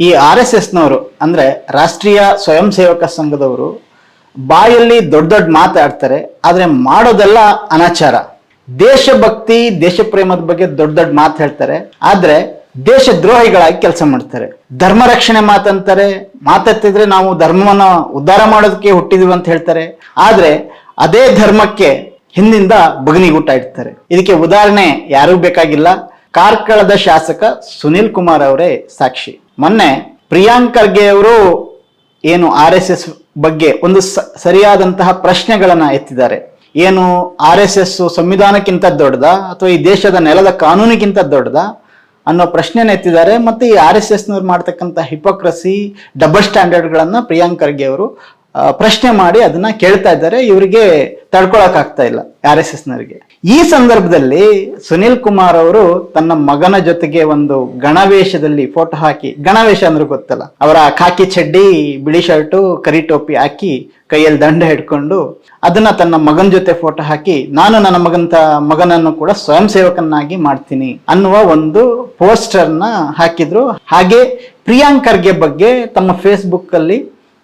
ಈ RSSನವರು ಅಂದ್ರೆ ರಾಷ್ಟ್ರೀಯ ಸ್ವಯಂ ಸೇವಕ ಸಂಘದವರು ಬಾಯಲ್ಲಿ ದೊಡ್ಡ ದೊಡ್ಡ ಮಾತಾಡ್ತಾರೆ, ಆದ್ರೆ ಮಾಡೋದೆಲ್ಲ ಅನಾಚಾರ. ದೇಶಭಕ್ತಿ ದೇಶ ಪ್ರೇಮದ ಬಗ್ಗೆ ದೊಡ್ಡ ದೊಡ್ಡ ಮಾತು ಹೇಳ್ತಾರೆ, ಆದ್ರೆ ದೇಶ ದ್ರೋಹಿಗಳಾಗಿ ಕೆಲಸ ಮಾಡ್ತಾರೆ. ಧರ್ಮ ರಕ್ಷಣೆ ಮಾತಂತಾರೆ, ಮಾತಾಡ್ತಿದ್ರೆ ನಾವು ಧರ್ಮವನ್ನ ಉದ್ಧಾರ ಮಾಡೋದಕ್ಕೆ ಹುಟ್ಟಿದೀವಿ ಅಂತ ಹೇಳ್ತಾರೆ, ಆದ್ರೆ ಅದೇ ಧರ್ಮಕ್ಕೆ ಹಿಂದಿಂದ ಬಗನಿಗೂಟ ಇಡ್ತಾರೆ. ಇದಕ್ಕೆ ಉದಾಹರಣೆ ಯಾರೂ ಬೇಕಾಗಿಲ್ಲ, ಕಾರ್ಕಳದ ಶಾಸಕ ಸುನಿಲ್ ಕುಮಾರ್ ಅವರೇ ಸಾಕ್ಷಿ. ಮೊನ್ನೆ ಪ್ರಿಯಾಂಕ್ ಖರ್ಗೆ ಅವರು ಏನು RSS ಬಗ್ಗೆ ಒಂದು ಸರಿಯಾದಂತಹ ಪ್ರಶ್ನೆಗಳನ್ನ ಎತ್ತಿದ್ದಾರೆ. ಏನು RSS ಸಂವಿಧಾನಕ್ಕಿಂತ ದೊಡ್ಡದಾ ಅಥವಾ ಈ ದೇಶದ ನೆಲದ ಕಾನೂನಿಗಿಂತ ದೊಡ್ಡದಾ ಅನ್ನೋ ಪ್ರಶ್ನೆನ ಎತ್ತಿದ್ದಾರೆ. ಮತ್ತೆ ಈ RSSನವ್ರು ಮಾಡ್ತಕ್ಕಂಥ ಹಿಪೋಕ್ರಸಿ, ಡಬಲ್ ಸ್ಟ್ಯಾಂಡರ್ಡ್ಗಳನ್ನ ಪ್ರಿಯಾಂಕ್ ಖರ್ಗೆ ಅವರು ಪ್ರಶ್ನೆ ಮಾಡಿ ಅದನ್ನ ಕೇಳ್ತಾ ಇದ್ದಾರೆ. ಇವರಿಗೆ ತಡ್ಕೊಳಕ್ ಆಗ್ತಾ ಇಲ್ಲ RSSನವರಿಗೆ. ಈ ಸಂದರ್ಭದಲ್ಲಿ ಸುನಿಲ್ ಕುಮಾರ್ ಅವರು ತನ್ನ ಮಗನ ಜೊತೆಗೆ ಒಂದು ಗಣವೇಷದಲ್ಲಿ ಫೋಟೋ ಹಾಕಿ, ಗಣವೇಷ ಅಂದ್ರೆ ಗೊತ್ತಲ್ಲ, ಅವರ ಖಾಕಿ ಚಡ್ಡಿ, ಬಿಳಿ ಶರ್ಟು, ಕರಿ ಟೋಪಿ ಹಾಕಿ ಕೈಯಲ್ಲಿ ದಂಡ ಹಿಡ್ಕೊಂಡು ಅದನ್ನ ತನ್ನ ಮಗನ ಜೊತೆ ಫೋಟೋ ಹಾಕಿ, ನಾನು ನನ್ನ ಮಗನನ್ನು ಕೂಡ ಸ್ವಯಂ ಸೇವಕನಾಗಿ ಮಾಡ್ತೀನಿ ಅನ್ನುವ ಒಂದು ಪೋಸ್ಟರ್ನ ಹಾಕಿದ್ರು. ಹಾಗೆ ಪ್ರಿಯಾಂಕ್ ಖರ್ಗೆ ಬಗ್ಗೆ ತಮ್ಮ ಫೇಸ್ಬುಕ್ ಅಲ್ಲಿ,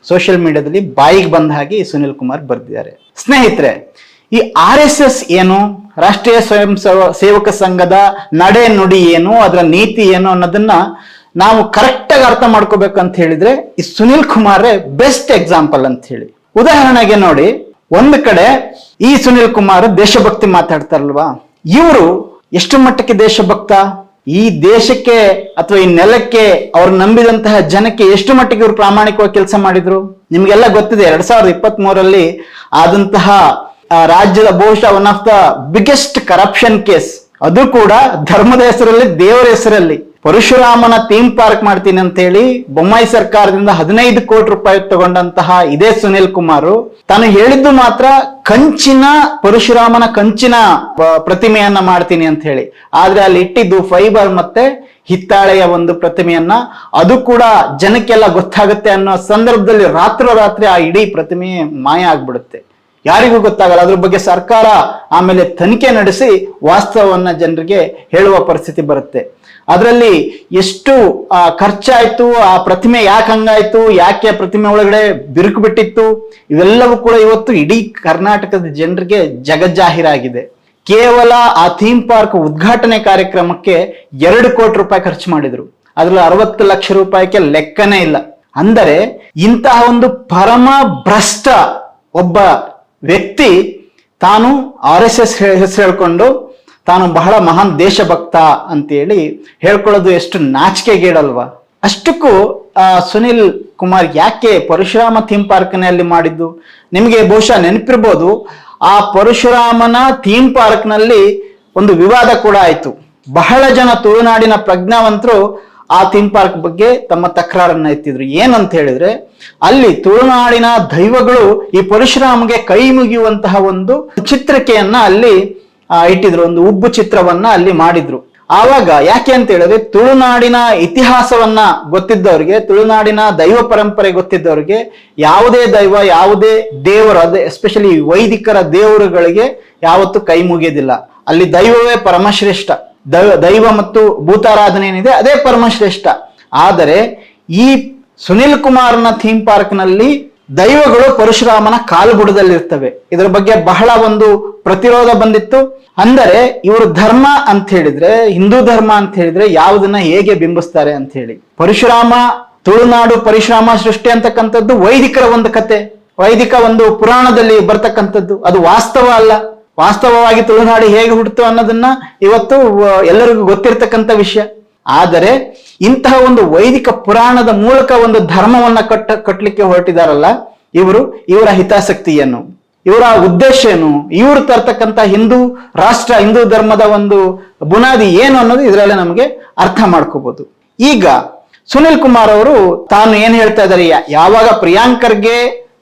ಸೋಷಿಯಲ್ ಮೀಡಿಯಾದಲ್ಲಿ ಬಾಯಿಗೆ ಬಂದ ಹಾಗೆ ಸುನಿಲ್ ಕುಮಾರ್ ಬರೆದಿದ್ದಾರೆ. ಸ್ನೇಹಿತರೆ, ಈ RSS ಏನು, ರಾಷ್ಟ್ರೀಯ ಸ್ವಯಂ ಸೇವಕ ಸಂಘದ ನಡೆ ನುಡಿ ಏನು, ಅದರ ನೀತಿ ಏನು ಅನ್ನೋದನ್ನ ನಾವು ಕರೆಕ್ಟ್ ಆಗಿ ಅರ್ಥ ಮಾಡ್ಕೋಬೇಕು ಅಂತ ಹೇಳಿದ್ರೆ ಈ ಸುನಿಲ್ ಕುಮಾರ್ ಬೆಸ್ಟ್ ಎಕ್ಸಾಂಪಲ್ ಅಂತ ಹೇಳಿ. ಉದಾಹರಣೆಗೆ ನೋಡಿ, ಒಂದು ಕಡೆ ಈ ಸುನಿಲ್ ಕುಮಾರ್ ದೇಶಭಕ್ತಿ ಮಾತಾಡ್ತಾರಲ್ವಾ, ಇವರು ಎಷ್ಟು ಮಟ್ಟಕ್ಕೆ ದೇಶಭಕ್ತ, ಈ ದೇಶಕ್ಕೆ ಅಥವಾ ಈ ನೆಲಕ್ಕೆ ಅವ್ರು ನಂಬಿದಂತಹ ಜನಕ್ಕೆ ಎಷ್ಟು ಮಟ್ಟಿಗೆ ಇವರು ಪ್ರಾಮಾಣಿಕವಾಗಿ ಕೆಲಸ ಮಾಡಿದ್ರು ನಿಮ್ಗೆಲ್ಲ ಗೊತ್ತಿದೆ. 2023 ಆದಂತಹ ರಾಜ್ಯದ ಬಹುಶಃ one of the biggest corruption case, ಅದು ಕೂಡ ಧರ್ಮದ ಹೆಸರಲ್ಲಿ, ದೇವರ ಹೆಸರಲ್ಲಿ. ಪರಶುರಾಮನ ಥೀಮ್ ಪಾರ್ಕ್ ಮಾಡ್ತೀನಿ ಅಂತ ಹೇಳಿ ಬೊಮ್ಮಾಯಿ ಸರ್ಕಾರದಿಂದ 15 ಕೋಟಿ ರೂಪಾಯಿ ತಗೊಂಡಂತಹ ಇದೇ ಸುನಿಲ್ ಕುಮಾರ್ ತಾನು ಹೇಳಿದ್ದು ಮಾತ್ರ ಪರಶುರಾಮನ ಕಂಚಿನ ಪ್ರತಿಮೆಯನ್ನ ಮಾಡ್ತೀನಿ ಅಂತ ಹೇಳಿ, ಆದ್ರೆ ಅಲ್ಲಿ ಇಟ್ಟಿದ್ದು ಫೈಬರ್ ಮತ್ತೆ ಹಿತ್ತಾಳೆಯ ಒಂದು ಪ್ರತಿಮೆಯನ್ನ. ಅದು ಕೂಡ ಜನಕ್ಕೆಲ್ಲ ಗೊತ್ತಾಗುತ್ತೆ ಅನ್ನೋ ಸಂದರ್ಭದಲ್ಲಿ ರಾತ್ರೋರಾತ್ರಿ ಆ ಇಡೀ ಪ್ರತಿಮೆ ಮಾಯ ಆಗ್ಬಿಡುತ್ತೆ, ಯಾರಿಗೂ ಗೊತ್ತಾಗಲ್ಲ. ಅದ್ರ ಬಗ್ಗೆ ಸರ್ಕಾರ ಆಮೇಲೆ ತನಿಖೆ ನಡೆಸಿ ವಾಸ್ತವವನ್ನ ಜನರಿಗೆ ಹೇಳುವ ಪರಿಸ್ಥಿತಿ ಬರುತ್ತೆ. ಅದರಲ್ಲಿ ಎಷ್ಟು ಖರ್ಚಾಯ್ತು, ಆ ಪ್ರತಿಮೆ ಯಾಕೆ ಹಂಗಾಯ್ತು, ಯಾಕೆ ಪ್ರತಿಮೆ ಒಳಗಡೆ ಬಿರುಕು ಬಿಟ್ಟಿತ್ತು, ಇವೆಲ್ಲವೂ ಕೂಡ ಇವತ್ತು ಇಡೀ ಕರ್ನಾಟಕದ ಜನರಿಗೆ ಜಗಜ್ಜಾಹೀರಾಗಿದೆ. ಕೇವಲ ಆ ಥೀಮ್ ಪಾರ್ಕ್ ಉದ್ಘಾಟನೆ ಕಾರ್ಯಕ್ರಮಕ್ಕೆ 2 ಕೋಟಿ ರೂಪಾಯಿ ಖರ್ಚು ಮಾಡಿದ್ರು, ಅದ್ರಲ್ಲಿ 60 ಲಕ್ಷ ರೂಪಾಯಿಗೆ ಲೆಕ್ಕನೇ ಇಲ್ಲ. ಅಂದರೆ ಇಂತಹ ಒಂದು ಪರಮ ಭ್ರಷ್ಟ ಒಬ್ಬ ವ್ಯಕ್ತಿ ತಾನು RSS ಹೆಸರು ಹೇಳ್ಕೊಂಡು ತಾನು ಬಹಳ ಮಹಾನ್ ದೇಶಭಕ್ತ ಅಂತೇಳಿ ಹೇಳ್ಕೊಳ್ಳೋದು ಎಷ್ಟು ನಾಚಿಕೆಗೇಡಲ್ವಾ. ಅಷ್ಟಕ್ಕೂ ಸುನಿಲ್ ಕುಮಾರ್ ಯಾಕೆ ಪರಶುರಾಮ ಥೀಮ್ ಪಾರ್ಕ್ನಲ್ಲಿ ಮಾಡಿದ್ದು ನಿಮಗೆ ಬಹುಶಃ ನೆನಪಿರ್ಬೋದು. ಆ ಪರಶುರಾಮನ ಥೀಮ್ ಪಾರ್ಕ್ನಲ್ಲಿ ಒಂದು ವಿವಾದ ಕೂಡ ಆಯ್ತು. ಬಹಳ ಜನ ತುಳುನಾಡಿನ ಪ್ರಜ್ಞಾವಂತರು ಆ ಥೀಮ್ ಪಾರ್ಕ್ ಬಗ್ಗೆ ತಮ್ಮ ತಕರಾರನ್ನ ಎತ್ತಿದ್ರು. ಏನಂತ ಹೇಳಿದ್ರೆ, ಅಲ್ಲಿ ತುಳುನಾಡಿನ ದೈವಗಳು ಈ ಪರಶುರಾಮಗೆ ಕೈ ಮುಗಿಯುವಂತಹ ಒಂದು ಚಿತ್ರಕೆಯನ್ನ ಅಲ್ಲಿ ಇಟ್ಟಿದ್ರು, ಒಂದು ಉಬ್ಬು ಚಿತ್ರವನ್ನ ಅಲ್ಲಿ ಮಾಡಿದ್ರು. ಆವಾಗ ಯಾಕೆ ಅಂತ ಹೇಳಿದ್ರೆ, ತುಳುನಾಡಿನ ಇತಿಹಾಸವನ್ನ ಗೊತ್ತಿದ್ದವ್ರಿಗೆ, ತುಳುನಾಡಿನ ದೈವ ಪರಂಪರೆ ಗೊತ್ತಿದ್ದವ್ರಿಗೆ ಯಾವುದೇ ದೈವ, ಯಾವುದೇ ದೇವರು, ಅದೇ ಎಸ್ಪೆಷಲಿ ವೈದಿಕರ ದೇವರುಗಳಿಗೆ ಯಾವತ್ತೂ ಕೈ ಮುಗಿಯೋದಿಲ್ಲ. ಅಲ್ಲಿ ದೈವವೇ ಪರಮಶ್ರೇಷ್ಠ, ದೈವ ಮತ್ತು ಭೂತಾರಾಧನೆ ಏನಿದೆ ಅದೇ ಪರಮಶ್ರೇಷ್ಠ. ಆದರೆ ಈ ಸುನಿಲ್ ಕುಮಾರ್ನ ಥೀಮ್ ಪಾರ್ಕ್ ನಲ್ಲಿ ದೈವಗಳು ಪರಶುರಾಮನ ಕಾಲುಬುಡದಲ್ಲಿರ್ತವೆ. ಇದರ ಬಗ್ಗೆ ಬಹಳ ಒಂದು ಪ್ರತಿರೋಧ ಬಂದಿತ್ತು. ಅಂದರೆ ಇವರು ಧರ್ಮ ಅಂತ ಹೇಳಿದ್ರೆ, ಹಿಂದೂ ಧರ್ಮ ಅಂತ ಹೇಳಿದ್ರೆ ಯಾವುದನ್ನ ಹೇಗೆ ಬಿಂಬಿಸ್ತಾರೆ ಅಂತ ಹೇಳಿ. ಪರಶುರಾಮ, ತುಳುನಾಡು ಪರಶುರಾಮ ಸೃಷ್ಟಿ ಅಂತಕ್ಕಂಥದ್ದು ವೈದಿಕರ ಒಂದು ಕತೆ, ವೈದಿಕ ಒಂದು ಪುರಾಣದಲ್ಲಿ ಬರ್ತಕ್ಕಂಥದ್ದು, ಅದು ವಾಸ್ತವ ಅಲ್ಲ. ವಾಸ್ತವವಾಗಿ ತುಳುನಾಡು ಹೇಗೆ ಹುಟ್ಟಿತು ಅನ್ನೋದನ್ನ ಇವತ್ತು ಎಲ್ಲರಿಗೂ ಗೊತ್ತಿರ್ತಕ್ಕಂಥ ವಿಷಯ. ಆದರೆ ಇಂತಹ ಒಂದು ವೈದಿಕ ಪುರಾಣದ ಮೂಲಕ ಒಂದು ಧರ್ಮವನ್ನ ಕಟ್ಟಲಿಕ್ಕೆ ಹೊರಟಿದಾರಲ್ಲ ಇವರು, ಇವರ ಹಿತಾಸಕ್ತಿ ಏನು, ಇವರ ಉದ್ದೇಶ ಏನು, ಇವರು ತರ್ತಕ್ಕಂಥ ಹಿಂದೂ ರಾಷ್ಟ್ರ, ಹಿಂದೂ ಧರ್ಮದ ಒಂದು ಬುನಾದಿ ಏನು ಅನ್ನೋದು ಇದರಲ್ಲೇ ನಮಗೆ ಅರ್ಥ ಮಾಡ್ಕೋಬಹುದು. ಈಗ ಸುನಿಲ್ ಕುಮಾರ್ ಅವರು ತಾನು ಏನ್ ಹೇಳ್ತಾ ಇದ್ದಾರೆ, ಯಾವಾಗ ಪ್ರಿಯಾಂಕ್ ಖರ್ಗೆ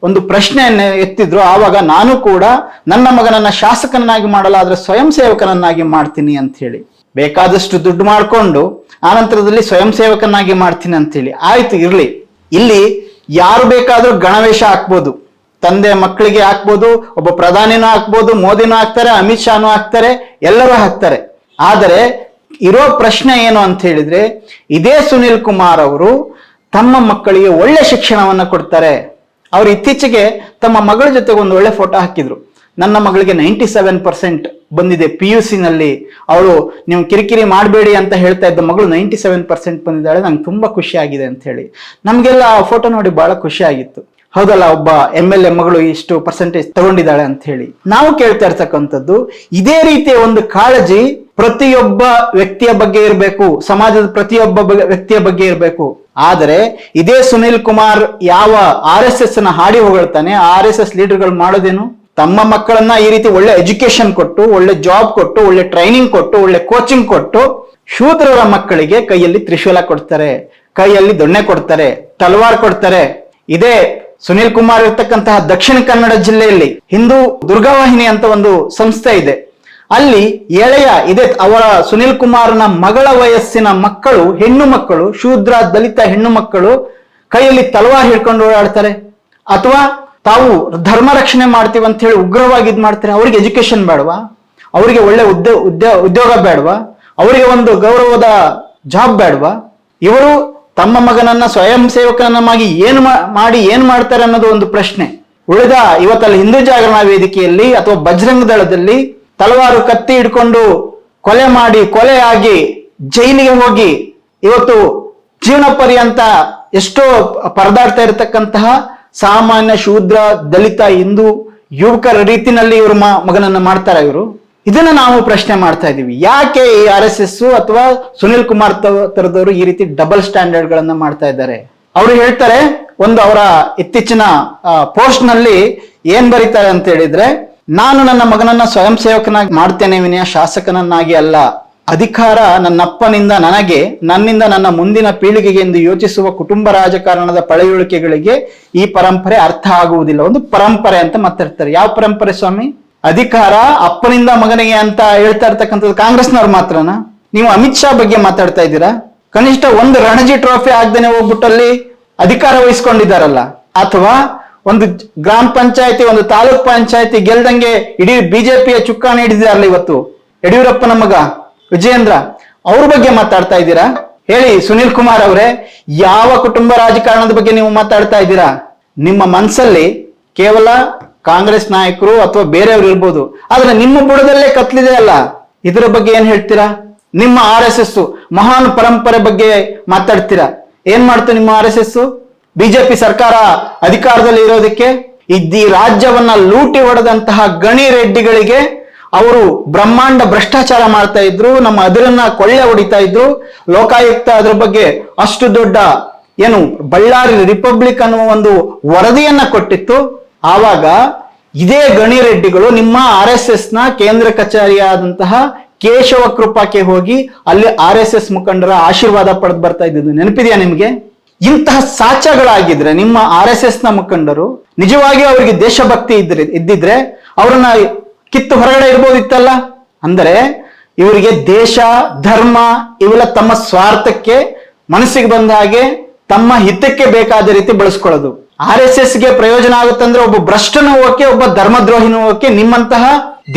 ಒಂದು ಪ್ರಶ್ನೆಯನ್ನು ಎತ್ತಿದ್ರು ಆವಾಗ ನಾನು ಕೂಡ ನನ್ನ ಮಗನನ್ನ ಶಾಸಕನನ್ನಾಗಿ ಮಾಡಲಾದ್ರೆ ಸ್ವಯಂ ಸೇವಕನನ್ನಾಗಿ ಮಾಡ್ತೀನಿ ಅಂತ ಹೇಳಿ, ಬೇಕಾದಷ್ಟು ದುಡ್ಡು ಮಾಡ್ಕೊಂಡು ಆನಂತರದಲ್ಲಿ ಸ್ವಯಂ ಸೇವಕನಾಗಿ ಮಾಡ್ತೀನಿ ಅಂತ ಹೇಳಿ. ಆಯ್ತು, ಇರ್ಲಿ, ಇಲ್ಲಿ ಯಾರು ಬೇಕಾದ್ರೂ ಗಣವೇಶ ಹಾಕ್ಬೋದು, ತಂದೆ ಮಕ್ಕಳಿಗೆ ಹಾಕ್ಬೋದು, ಒಬ್ಬ ಪ್ರಧಾನಿನೂ ಹಾಕ್ಬೋದು, ಮೋದಿನೂ ಹಾಕ್ತಾರೆ, ಅಮಿತ್ ಶಾನು ಹಾಕ್ತಾರೆ, ಎಲ್ಲರೂ ಹಾಕ್ತಾರೆ. ಆದರೆ ಇರೋ ಪ್ರಶ್ನೆ ಏನು ಅಂತ ಹೇಳಿದ್ರೆ, ಇದೇ ಸುನಿಲ್ ಕುಮಾರ್ ಅವರು ತಮ್ಮ ಮಕ್ಕಳಿಗೆ ಒಳ್ಳೆ ಶಿಕ್ಷಣವನ್ನ ಕೊಡ್ತಾರೆ. ಅವರು ಇತ್ತೀಚೆಗೆ ತಮ್ಮ ಮಗಳ ಜೊತೆಗೆ ಒಂದು ಒಳ್ಳೆ ಫೋಟೋ ಹಾಕಿದ್ರು. ನನ್ನ ಮಗಳಿಗೆ 97% ಬಂದಿದೆ PUC ನಲ್ಲಿ. ಅವಳು ನೀವು ಕಿರಿಕಿರಿ ಮಾಡಬೇಡಿ ಅಂತ ಹೇಳ್ತಾ ಇದ್ದ ಮಗಳು 97% ಬಂದಿದ್ದಾಳೆ, ನಂಗೆ ತುಂಬಾ ಖುಷಿ ಆಗಿದೆ ಅಂತ ಹೇಳಿ. ನಮ್ಗೆಲ್ಲ ಆ ಫೋಟೋ ನೋಡಿ ಬಹಳ ಖುಷಿ ಆಗಿತ್ತು. ಹೌದಲ್ಲ, ಒಬ್ಬ MLA ಮಗಳು ಇಷ್ಟು ಪರ್ಸೆಂಟೇಜ್ ತಗೊಂಡಿದ್ದಾಳೆ ಅಂತ ಹೇಳಿ. ನಾವು ಕೇಳ್ತಾ ಇರ್ತಕ್ಕಂಥದ್ದು ಇದೇ ರೀತಿಯ ಒಂದು ಕಾಳಜಿ ಪ್ರತಿಯೊಬ್ಬ ವ್ಯಕ್ತಿಯ ಬಗ್ಗೆ ಇರಬೇಕು, ಸಮಾಜದ ಪ್ರತಿಯೊಬ್ಬ ವ್ಯಕ್ತಿಯ ಬಗ್ಗೆ ಇರಬೇಕು. ಆದರೆ ಇದೇ ಸುನಿಲ್ ಕುಮಾರ್ ಯಾವ RSS ನ ಹಾಡಿ ಹೊಗಳ್ತಾನೆ, RSS ಲೀಡರ್ಗಳು ಮಾಡೋದೇನು? ತಮ್ಮ ಮಕ್ಕಳನ್ನ ಈ ರೀತಿ ಒಳ್ಳೆ ಎಜುಕೇಶನ್ ಕೊಟ್ಟು, ಒಳ್ಳೆ ಜಾಬ್ ಕೊಟ್ಟು, ಒಳ್ಳೆ ಟ್ರೈನಿಂಗ್ ಕೊಟ್ಟು, ಒಳ್ಳೆ ಕೋಚಿಂಗ್ ಕೊಟ್ಟು, ಶೂದ್ರರ ಮಕ್ಕಳಿಗೆ ಕೈಯಲ್ಲಿ ತ್ರಿಶೂಲ ಕೊಡ್ತಾರೆ, ಕೈಯಲ್ಲಿ ದೊಣ್ಣೆ ಕೊಡ್ತಾರೆ, ತಲವಾರ್ ಕೊಡ್ತಾರೆ. ಇದೇ ಸುನಿಲ್ ಕುಮಾರ್ ಇರ್ತಕ್ಕಂತಹ ದಕ್ಷಿಣ ಕನ್ನಡ ಜಿಲ್ಲೆಯಲ್ಲಿ ಹಿಂದೂ ದುರ್ಗಾವಾಹಿನಿ ಅಂತ ಒಂದು ಸಂಸ್ಥೆ ಇದೆ. ಅಲ್ಲಿ ಇದೇ ಅವರ ಸುನಿಲ್ ಕುಮಾರ್ನ ಮಗಳ ವಯಸ್ಸಿನ ಮಕ್ಕಳು, ಹೆಣ್ಣು ಮಕ್ಕಳು, ಶೂದ್ರ ದಲಿತ ಹೆಣ್ಣು ಮಕ್ಕಳು ಕೈಯಲ್ಲಿ ತಲವಾರ್ ಹಿಡ್ಕೊಂಡು ಓಡಾಡ್ತಾರೆ. ಅಥವಾ ತಾವು ಧರ್ಮ ರಕ್ಷಣೆ ಮಾಡ್ತೀವಿ ಅಂತ ಹೇಳಿ ಉಗ್ರವಾಗಿ ಮಾಡ್ತಾರೆ. ಅವರಿಗೆ ಎಜುಕೇಶನ್ ಬೇಡವಾ? ಅವರಿಗೆ ಒಳ್ಳೆ ಉದ್ಯೋಗ ಬೇಡವಾ? ಅವರಿಗೆ ಒಂದು ಗೌರವದ ಜಾಬ್ ಬೇಡವಾ? ಇವರು ತಮ್ಮ ಮಗನನ್ನ ಸ್ವಯಂ ಸೇವಕನನ್ನಾಗಿ ಏನ್ ಮಾಡ್ತಾರೆ ಅನ್ನೋದು ಒಂದು ಪ್ರಶ್ನೆ. ಉಳಿದ ಇವತ್ತಲ್ಲಿ ಹಿಂದೂ ಜಾಗರಣಾ ವೇದಿಕೆಯಲ್ಲಿ ಅಥವಾ ಬಜರಂಗ ದಳದಲ್ಲಿ ತಲವಾರು ಕತ್ತಿ ಹಿಡ್ಕೊಂಡು ಕೊಲೆಯಾಗಿ ಜೈಲಿಗೆ ಹೋಗಿ ಇವತ್ತು ಜೀವನ ಪರ್ಯಂತ ಎಷ್ಟೋ ಪರದಾಡ್ತಾ ಇರತಕ್ಕಂತಹ ಸಾಮಾನ್ಯ ಶೂದ್ರ ದಲಿತ ಹಿಂದೂ ಯುವಕರ ರೀತಿನಲ್ಲಿ ಇವರು ಮಗನನ್ನ ಮಾಡ್ತಾರ ಇವರು? ಇದನ್ನ ನಾವು ಪ್ರಶ್ನೆ ಮಾಡ್ತಾ ಇದೀವಿ. ಯಾಕೆ ಈ RSS ಅಥವಾ ಸುನಿಲ್ ಕುಮಾರ್ ತರದವರು ಈ ರೀತಿ ಡಬಲ್ ಸ್ಟ್ಯಾಂಡರ್ಡ್ ಗಳನ್ನ ಮಾಡ್ತಾ ಇದ್ದಾರೆ? ಅವರು ಹೇಳ್ತಾರೆ, ಒಂದು ಅವರ ಇತ್ತೀಚಿನ ಪೋಸ್ಟ್ ನಲ್ಲಿ ಏನ್ ಬರೀತಾರೆ ಅಂತ ಹೇಳಿದ್ರೆ, ನಾನು ನನ್ನ ಮಗನನ್ನ ಸ್ವಯಂ ಸೇವಕನಾಗಿ ಮಾಡ್ತೇನೆ ವಿನಯ ಶಾಸಕನನ್ನಾಗಿ ಅಲ್ಲ. ಅಧಿಕಾರ ನನ್ನಪ್ಪನಿಂದ ನನಗೆ, ನನ್ನಿಂದ ನನ್ನ ಮುಂದಿನ ಪೀಳಿಗೆಗೆ ಎಂದು ಯೋಚಿಸುವ ಕುಟುಂಬ ರಾಜಕಾರಣದ ಪಳೆಯುಳಿಕೆಗಳಿಗೆ ಈ ಪರಂಪರೆ ಅರ್ಥ ಆಗುವುದಿಲ್ಲ. ಒಂದು ಪರಂಪರೆ ಅಂತ ಮಾತಾಡ್ತಾರೆ. ಯಾವ ಪರಂಪರೆ ಸ್ವಾಮಿ? ಅಧಿಕಾರ ಅಪ್ಪನಿಂದ ಮಗನಿಗೆ ಅಂತ ಹೇಳ್ತಾ ಇರ್ತಕ್ಕಂಥದ್ದು ಕಾಂಗ್ರೆಸ್ನವ್ರು ಮಾತ್ರನಾ? ನೀವು ಅಮಿತ್ ಶಾ ಬಗ್ಗೆ ಮಾತಾಡ್ತಾ ಇದ್ದೀರಾ? ಕನಿಷ್ಠ ಒಂದು ರಣಜಿ ಟ್ರೋಫಿ ಆಗದೇನೆ ಹೋಗ್ಬಿಟ್ಟಲ್ಲಿ ಅಧಿಕಾರ ವಹಿಸ್ಕೊಂಡಿದ್ದಾರಲ್ಲ. ಅಥವಾ ಒಂದು ಗ್ರಾಮ ಪಂಚಾಯತಿ, ಒಂದು ತಾಲೂಕ್ ಪಂಚಾಯತಿ ಗೆಲ್ದಂಗೆ ಇಡೀ ಬಿಜೆಪಿಯ ಚುಕ್ಕಾಣಿ ಹಿಡಿದಿದಾರಲ್ಲ ಇವತ್ತು ಯಡಿಯೂರಪ್ಪನ ಮಗ ವಿಜಯೇಂದ್ರ. ಅವ್ರ ಬಗ್ಗೆ ಮಾತಾಡ್ತಾ ಇದ್ದೀರಾ? ಹೇಳಿ ಸುನಿಲ್ ಕುಮಾರ್ ಅವರೇ, ಯಾವ ಕುಟುಂಬ ರಾಜಕಾರಣದ ಬಗ್ಗೆ ನೀವು ಮಾತಾಡ್ತಾ ಇದ್ದೀರಾ? ನಿಮ್ಮ ಮನಸ್ಸಲ್ಲಿ ಕೇವಲ ಕಾಂಗ್ರೆಸ್ ನಾಯಕರು ಅಥವಾ ಬೇರೆಯವರು ಇರ್ಬೋದು, ಆದ್ರೆ ನಿಮ್ಮ ಬುಡದಲ್ಲೇ ಕತ್ಲಿದೆ ಅಲ್ಲ, ಇದರ ಬಗ್ಗೆ ಏನ್ ಹೇಳ್ತೀರಾ? ನಿಮ್ಮ RSS ಮಹಾನ್ ಪರಂಪರೆ ಬಗ್ಗೆ ಮಾತಾಡ್ತೀರಾ? ಏನ್ ಮಾಡ್ತು ನಿಮ್ಮ RSS? ಬಿಜೆಪಿ ಸರ್ಕಾರ ಅಧಿಕಾರದಲ್ಲಿ ಇರೋದಕ್ಕೆ ಈ ರಾಜ್ಯವನ್ನ ಲೂಟಿ ಹೊಡೆದಂತಹ ಗಣಿ ರೆಡ್ಡಿಗಳಿಗೆ ಅವರು ಬ್ರಹ್ಮಾಂಡ ಭ್ರಷ್ಟಾಚಾರ ಮಾಡ್ತಾ ಇದ್ರು, ನಮ್ಮ ಅದರನ್ನ ಕೊಳ್ಳೆ ಹೊಡಿತಾ ಇದ್ರು. ಲೋಕಾಯುಕ್ತ ಅದ್ರ ಬಗ್ಗೆ ಅಷ್ಟು ದೊಡ್ಡ ಬಳ್ಳಾರಿ ರಿಪಬ್ಲಿಕ್ ಅನ್ನುವ ಒಂದು ವರದಿಯನ್ನ ಕೊಟ್ಟಿತ್ತು. ಆವಾಗ ಇದೇ ಗಣಿ ರೆಡ್ಡಿಗಳು ನಿಮ್ಮ RSS ನ ಕೇಂದ್ರ ಕಚೇರಿಯಾದಂತಹ ಕೇಶವ ಕೃಪಾಕ್ಕೆ ಹೋಗಿ ಅಲ್ಲಿ RSS ಮುಖಂಡರ ಆಶೀರ್ವಾದ ಪಡೆದು ಬರ್ತಾ ಇದ್ದಿದ್ದು ನೆನಪಿದೆಯಾ ನಿಮ್ಗೆ? ಇಂತಹ ಸಾಚಗಳಾಗಿದ್ರೆ ನಿಮ್ಮ RSS ನ ಮುಖಂಡರು ನಿಜವಾಗಿಯೂ ಅವರಿಗೆ ದೇಶಭಕ್ತಿ ಇದ್ದಿದ್ರೆ ಅವರನ್ನ ಕಿತ್ತು ಹೊರಗಡೆ ಇರ್ಬೋದಿತ್ತಲ್ಲ. ಅಂದರೆ ಇವರಿಗೆ ದೇಶ ಧರ್ಮ ಇವೆಲ್ಲ ತಮ್ಮ ಸ್ವಾರ್ಥಕ್ಕೆ, ಮನಸ್ಸಿಗೆ ಬಂದ ಹಾಗೆ ತಮ್ಮ ಹಿತಕ್ಕೆ ಬೇಕಾದ ರೀತಿ ಬಳಸ್ಕೊಳ್ಳೋದು. RSS ಗೆ ಪ್ರಯೋಜನ ಆಗುತ್ತಂದ್ರೆ ಒಬ್ಬ ಭ್ರಷ್ಟನೂ ಓಕೆ, ಒಬ್ಬ ಧರ್ಮದ್ರೋಹಿನೂ ಓಕೆ, ನಿಮ್ಮಂತಹ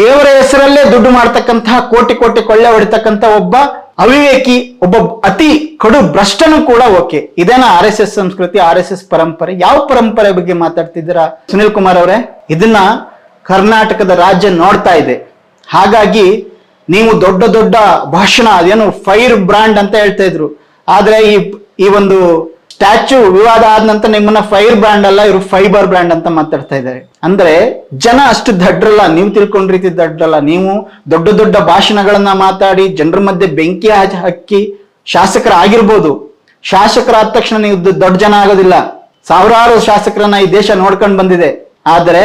ದೇವರ ಹೆಸರಲ್ಲೇ ದುಡ್ಡು ಮಾಡ್ತಕ್ಕಂತಹ ಕೋಟಿ ಕೊಳ್ಳೆ ಹೊಡಿತಕ್ಕಂತ ಒಬ್ಬ ಅವಿವೇಕಿ, ಒಬ್ಬ ಅತಿ ಕಡು ಭ್ರಷ್ಟನೂ ಕೂಡ ಓಕೆ. ಇದೇನಾ RSS ಸಂಸ್ಕೃತಿ, RSS ಪರಂಪರೆ? ಯಾವ ಪರಂಪರೆ ಬಗ್ಗೆ ಮಾತಾಡ್ತಿದ್ದೀರಾ ಸುನಿಲ್ ಕುಮಾರ್ ಅವರೇ? ಇದನ್ನ ಕರ್ನಾಟಕದ ರಾಜ್ಯ ನೋಡ್ತಾ ಇದೆ. ಹಾಗಾಗಿ ನೀವು ದೊಡ್ಡ ಭಾಷಣ, ಅದೇನು ಫೈರ್ ಬ್ರ್ಯಾಂಡ್ ಅಂತ ಹೇಳ್ತಾ ಇದ್ರು, ಆದ್ರೆ ಈ ಒಂದು ಸ್ಟ್ಯಾಚ್ಯೂ ವಿವಾದ ಆದ ನಂತರ ನಿಮ್ಮನ್ನ ಫೈರ್ ಬ್ರ್ಯಾಂಡ್ ಅಲ್ಲ, ಇವರು ಫೈಬರ್ ಬ್ರ್ಯಾಂಡ್ ಅಂತ ಮಾತಾಡ್ತಾ ಇದ್ದಾರೆ. ಅಂದ್ರೆ ಜನ ಅಷ್ಟು ದಡ್ರಲ್ಲ, ನೀವು ತಿಳ್ಕೊಂಡ ರೀತಿ ದಡ್ರಲ್ಲ. ನೀವು ದೊಡ್ಡ ಭಾಷಣಗಳನ್ನ ಮಾತಾಡಿ ಜನರ ಮಧ್ಯೆ ಬೆಂಕಿ ಹಕ್ಕಿ ಶಾಸಕರಾಗಿರ್ಬೋದು. ಶಾಸಕರಾದ ತಕ್ಷಣ ನೀವು ದೊಡ್ಡ ಜನ ಆಗೋದಿಲ್ಲ. ಸಾವಿರಾರು ಶಾಸಕರನ್ನ ಈ ದೇಶ ನೋಡ್ಕೊಂಡು ಬಂದಿದೆ. ಆದ್ರೆ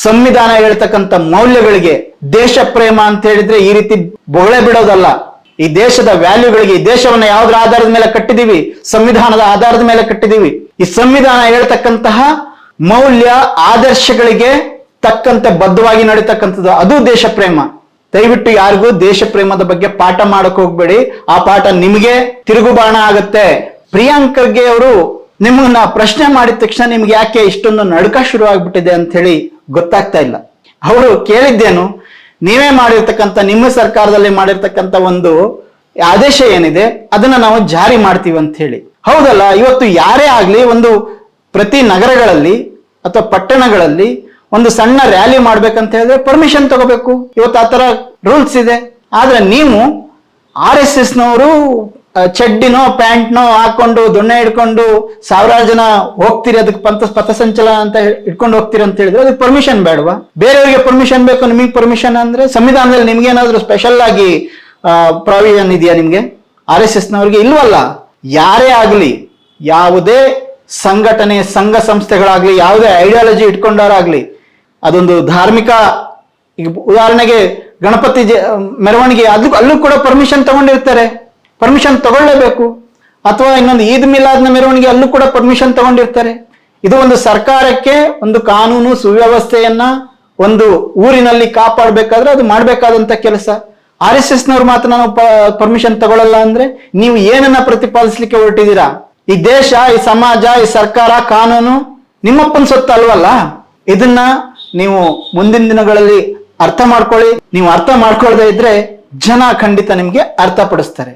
ಸಂವಿಧಾನ ಹೇಳ್ತಕ್ಕಂಥ ಮೌಲ್ಯಗಳಿಗೆ, ದೇಶ ಪ್ರೇಮ ಅಂತ ಹೇಳಿದ್ರೆ ಈ ರೀತಿ ಬೊಗಳೆ ಬಿಡೋದಲ್ಲ. ಈ ದೇಶದ ವ್ಯಾಲ್ಯೂಗಳಿಗೆ, ಈ ದೇಶವನ್ನ ಯಾವ್ದ್ರ ಆಧಾರದ ಮೇಲೆ ಕಟ್ಟಿದೀವಿ? ಸಂವಿಧಾನದ ಆಧಾರದ ಮೇಲೆ ಕಟ್ಟಿದೀವಿ. ಈ ಸಂವಿಧಾನ ಹೇಳ್ತಕ್ಕಂತಹ ಮೌಲ್ಯ ಆದರ್ಶಗಳಿಗೆ ತಕ್ಕಂತೆ ಬದ್ಧವಾಗಿ ನಡೀತಕ್ಕಂಥದ್ದು, ಅದು ದೇಶ ಪ್ರೇಮ. ದಯವಿಟ್ಟು ಯಾರಿಗೂ ದೇಶ ಪ್ರೇಮದ ಬಗ್ಗೆ ಪಾಠ ಮಾಡಕ್ ಹೋಗ್ಬೇಡಿ. ಆ ಪಾಠ ನಿಮಗೆ ತಿರುಗುಬಾಣ ಆಗತ್ತೆ. ಪ್ರಿಯಾಂಕ್ ಖರ್ಗೆ ಅವರು ನಿಮ್ಮನ್ನ ಪ್ರಶ್ನೆ ಮಾಡಿದ ತಕ್ಷಣ ನಿಮ್ಗೆ ಯಾಕೆ ಇಷ್ಟೊಂದು ನಡುಕ ಶುರು ಆಗ್ಬಿಟ್ಟಿದೆ ಅಂತ ಹೇಳಿ ಗೊತ್ತಾಗ್ತಾ ಇಲ್ಲ. ಅವರು ಕೇಳಿದ್ದೇನು, ನೀವೇ ಮಾಡಿರ್ತಕ್ಕಂಥ, ನಿಮ್ಮ ಸರ್ಕಾರದಲ್ಲಿ ಮಾಡಿರ್ತಕ್ಕಂಥ ಒಂದು ಆದೇಶ ಏನಿದೆ ಅದನ್ನ ನಾವು ಜಾರಿ ಮಾಡ್ತೀವಿ ಅಂತ ಹೇಳಿ. ಹೌದಲ್ಲ? ಇವತ್ತು ಯಾರೇ ಆಗ್ಲಿ ಒಂದು ಪ್ರತಿ ನಗರಗಳಲ್ಲಿ ಅಥವಾ ಪಟ್ಟಣಗಳಲ್ಲಿ ಒಂದು ಸಣ್ಣ ರ್ಯಾಲಿ ಮಾಡ್ಬೇಕಂತ ಹೇಳಿದ್ರೆ ಪರ್ಮಿಷನ್ ತಗೋಬೇಕು. ಇವತ್ತು ಆ ತರ ರೂಲ್ಸ್ ಇದೆ. ಆದ್ರೆ ನೀವು RSS ನವರು ಚಡ್ಡಿನೋ ಪ್ಯಾಂಟ್ನೋ ಹಾಕೊಂಡು ದೊಣ್ಣೆ ಹಿಡ್ಕೊಂಡು ಸಾವಿರಾರು ಜನ ಹೋಗ್ತೀರಿ, ಅದಕ್ಕೆ ಪಥಸಂಚಲನ ಅಂತ ಇಟ್ಕೊಂಡು ಹೋಗ್ತೀರಿ ಅಂತ ಹೇಳಿದ್ರೆ ಅದಕ್ಕೆ ಪರ್ಮಿಷನ್ ಬೇಡವಾ? ಬೇರೆಯವರಿಗೆ ಪರ್ಮಿಷನ್ ಬೇಕು, ನಿಮಗೆ ಪರ್ಮಿಷನ್ ಅಂದ್ರೆ ಸಂವಿಧಾನದಲ್ಲಿ ನಿಮ್ಗೆ ಏನಾದ್ರು ಸ್ಪೆಷಲ್ ಆಗಿ ಪ್ರಾವಿಷನ್ ಇದೆಯಾ ನಿಮ್ಗೆ? RSS ನವರಿಗೆ ಇಲ್ವಲ್ಲ. ಯಾರೇ ಆಗ್ಲಿ, ಯಾವುದೇ ಸಂಘಟನೆ ಸಂಘ ಸಂಸ್ಥೆಗಳಾಗ್ಲಿ, ಯಾವುದೇ ಐಡಿಯಾಲಜಿ ಇಟ್ಕೊಂಡವರಾಗ್ಲಿ, ಅದೊಂದು ಧಾರ್ಮಿಕ, ಈಗ ಉದಾಹರಣೆಗೆ ಗಣಪತಿ ಮೆರವಣಿಗೆ, ಅಲ್ಲೂ ಕೂಡ ಪರ್ಮಿಷನ್ ತಗೊಂಡಿರ್ತಾರೆ, ಪರ್ಮಿಷನ್ ತಗೊಳ್ಳೇಬೇಕು. ಅಥವಾ ಇನ್ನೊಂದು ಈದ್ ಮಿಲಾದ್ನ ಮೆರವಣಿಗೆ, ಅಲ್ಲೂ ಕೂಡ ಪರ್ಮಿಷನ್ ತಗೊಂಡಿರ್ತಾರೆ. ಇದು ಒಂದು ಸರ್ಕಾರಕ್ಕೆ ಒಂದು ಕಾನೂನು ಸುವ್ಯವಸ್ಥೆಯನ್ನ ಒಂದು ಊರಿನಲ್ಲಿ ಕಾಪಾಡಬೇಕಾದ್ರೆ ಅದು ಮಾಡ್ಬೇಕಾದಂತ ಕೆಲಸ. RSS ನವ್ರು ಮಾತ್ರ ನಾವು ಪರ್ಮಿಷನ್ ತಗೊಳ್ಳಲ್ಲ ಅಂದ್ರೆ ನೀವು ಏನನ್ನ ಪ್ರತಿಪಾದಿಸ್ಲಿಕ್ಕೆ ಹೊರಟಿದ್ದೀರಾ? ಈ ದೇಶ, ಈ ಸಮಾಜ, ಈ ಸರ್ಕಾರ, ಕಾನೂನು ನಿಮ್ಮಪ್ಪನ ಸೊತ್ತು ಅಲ್ವಲ್ಲ. ಇದನ್ನ ನೀವು ಮುಂದಿನ ದಿನಗಳಲ್ಲಿ ಅರ್ಥ ಮಾಡ್ಕೊಳ್ಳಿ. ನೀವು ಅರ್ಥ ಮಾಡ್ಕೊಳ್ಳದೆ ಇದ್ರೆ ಜನ ಖಂಡಿತ ನಿಮ್ಗೆ ಅರ್ಥಪಡಿಸ್ತಾರೆ.